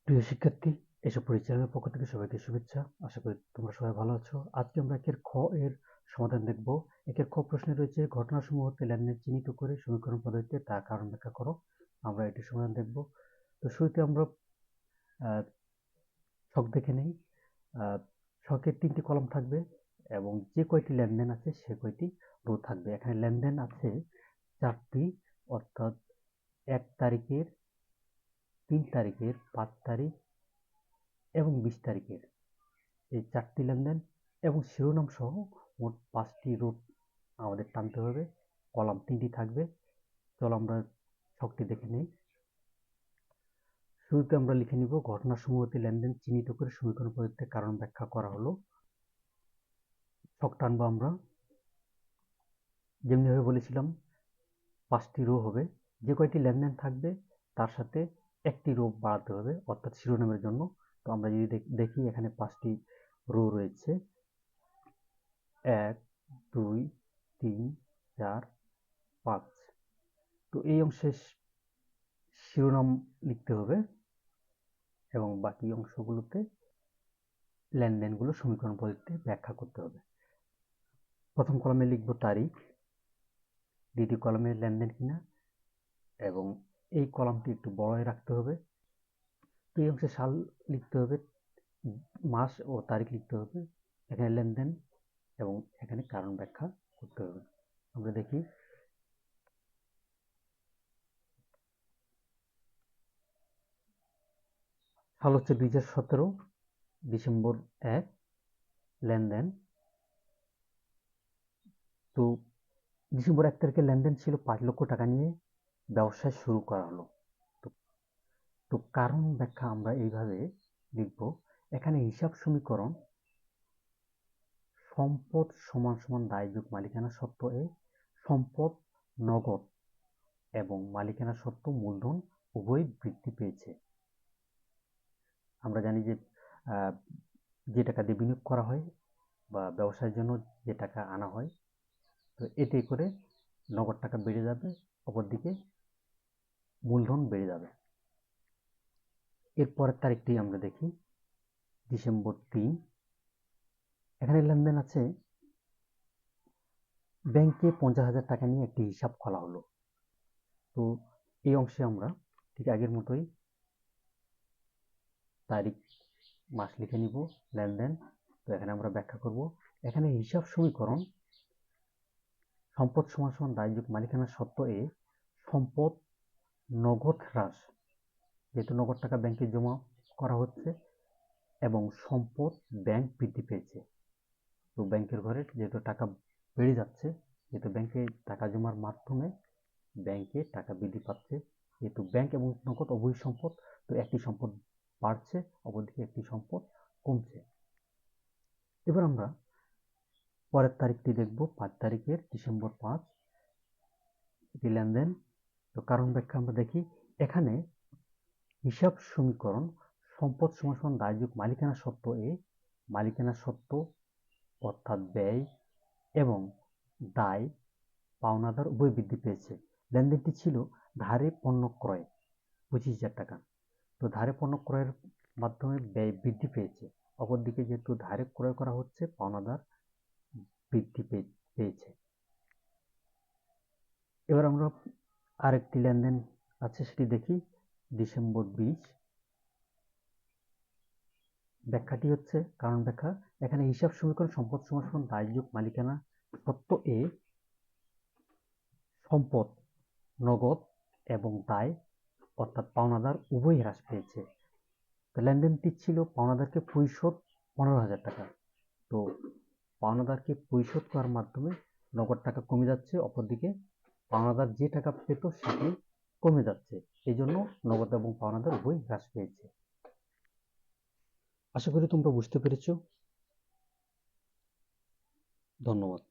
প্রিয় শিক্ষার্থী, এসব পরিচালনার পক্ষ থেকে সবাইকে শুভেচ্ছা। আশা করি তোমরা সবাই ভালো আছো। আজকে আমরা একের খ এর সমাধান দেখব। একের খ প্রশ্নে রয়েছে ঘটনাসমূহ হতে লেনদেন চিহ্নিত করে সমীকরণ পদ্ধতিতে তার কারণ ব্যাখ্যা করো। আমরা এটির সমাধান দেখব। তো শুরুতে আমরা ছক দেখে নেই। ছকের 3টি কলাম থাকবে এবং যে কয়টি লেনদেন আছে সে কয়টি রো থাকবে। এখানে লেনদেন আছে 4টি, অর্থাৎ 1 তারিখের, 3 তারিখের, 5 তারিখ এবং 20 তারিখের। এই 4টি লেনদেন এবং শিরোনাম সহ মোট 5টি রো আমাদের টানতে হবে। কলাম 3টি থাকবে। চলো আমরা ছকটি দেখে নেই। শুরুতে আমরা লিখে নিব ঘটনাসমূহ হতে লেনদেন চিহ্নিত করে সমীকরণ পদ্ধতিতে কারণ ব্যাখ্যা করা হলো। ছক টানবো আমরা। যেমনিভাবে বলেছিলাম 5টি রো হবে। যে কয়টি লেনদেন থাকবে তার সাথে একটি রো বাড়াতে হবে, অর্থাৎ শিরোনামের জন্য। তো আমরা যদি দেখি এখানে 5টি রো রয়েছে, 1, 2, 3, 4, 5। তো এই অংশে শিরোনাম লিখতে হবে এবং বাকি অংশগুলোতে লেনদেনগুলো সমীকরণ পদ্ধতিতে ব্যাখ্যা করতে হবে। প্রথম কলামে লিখব তারিখ, দ্বিতীয় কলামে লেনদেন কিনা, এবং এই কলামটি একটু বড়ই রাখতে হবে। তো এই অংশে সাল লিখতে হবে, মাস ও তারিখ লিখতে হবে, এখানে লেনদেন এবং এখানে কারণ ব্যাখ্যা করতে হবে। আমরা দেখি সাল হচ্ছে 2017, ডিসেম্বর 1, লেনদেন। তো ডিসেম্বর 1 তারিখে লেনদেন ছিল 5 লক্ষ টাকা নিয়ে ব্যবসা শুরু করা হলো। তো কারণ ব্যাখ্যা আমরা এইভাবে লিখব। এখানে হিসাব সমীকরণ সম্পদ সমান সমান দায় যোগ মালিকানা সত্ত্ব এ, সম্পদ নগদ এবং মালিকানা সত্ত্ব মূলধন উভয় বৃদ্ধি পেয়েছে। আমরা জানি যে যে টাকা দিয়ে বিনিয়োগ করা হয় বা ব্যবসায়ের জন্য যে টাকা আনা হয়, তো এতে করে নগদ টাকা বেড়ে যাবে, অপরদিকে মূলধন বেড়ে যাবে। এরপরের তারিখটি আমরা দেখি, ডিসেম্বর 3। এখানে লেনদেন আছে ব্যাংকে 50,000 টাকা নিয়ে একটি হিসাব খোলা হলো। তো এই অংশে আমরা ঠিক আগের মতোই তারিখ, মাস লিখে নিব, লেনদেন। তো এখানে আমরা ব্যাখ্যা করব। এখানে হিসাব সমীকরণ সম্পদ সমান সমান দায় যোগ মালিকানা সত্ত্ব এ, সম্পদ নগদ হ্রাস, যেহেতু নগদ টাকা ব্যাংকে জমা করা হচ্ছে, এবং সম্পদ ব্যাংক বৃদ্ধি পেয়েছে। তো ব্যাংকের ঘরে যেহেতু টাকা বেড়ে যাচ্ছে, যেহেতু ব্যাংকে টাকা জমার মাধ্যমে ব্যাংকে টাকা বৃদ্ধি পাচ্ছে, যেহেতু ব্যাংক এবং নগদ উভয় সম্পদ, তো একটি সম্পদ বাড়ছে, অপরদিকে একটি সম্পদ কমছে। এবার আমরা পরের তারিখটি দেখব, 5 তারিখের, ডিসেম্বর 5, এটি লেনদেন। তো কারণ ব্যাখ্যা আমরা দেখি। এখানে হিসাব সমীকরণ সম্পদ সমান সমান দায় যোগ মালিকানা সত্ত্ব এ, মালিকানা সত্ত্ব অর্থাৎ ব্যয় এবং দায় পাওনাদার উভয় বৃদ্ধি পেয়েছে। লেনদেনটি ছিল ধারে পণ্য ক্রয় 25,000 টাকা। তো ধারে পণ্য ক্রয়ের মাধ্যমে ব্যয় বৃদ্ধি পেয়েছে, অপরদিকে যেহেতু ধারে ক্রয় করা হচ্ছে, পাওনাদার বৃদ্ধি পেয়েছে। এবার আমরা আরেকটি লেনদেন আছে সেটি দেখি, ডিসেম্বর 20। ব্যাখ্যাটি হচ্ছে কারণ ব্যাখ্যা। এখানে হিসাব সমীকরণ সম্পদ সমান সমান দায় যোগ মালিকানা সত্ত্ব এ, সম্পদ নগদ এবং দায় অর্থাৎ পাওনাদার উভয় হ্রাস পেয়েছে। তো লেনদেনটি ছিল পাওনাদারকে পরিশোধ 15,000 টাকা। তো পাওনাদারকে পরিশোধ করার মাধ্যমে নগদ টাকা কমে যাচ্ছে, অপরদিকে পাওনাদার যে টাকা পেত সেটি কমে যাচ্ছে। এই জন্য নগদ এবং পাওনাদার উভয় হ্রাস পেয়েছে। আশা করি তোমরা বুঝতে পেরেছ। ধন্যবাদ।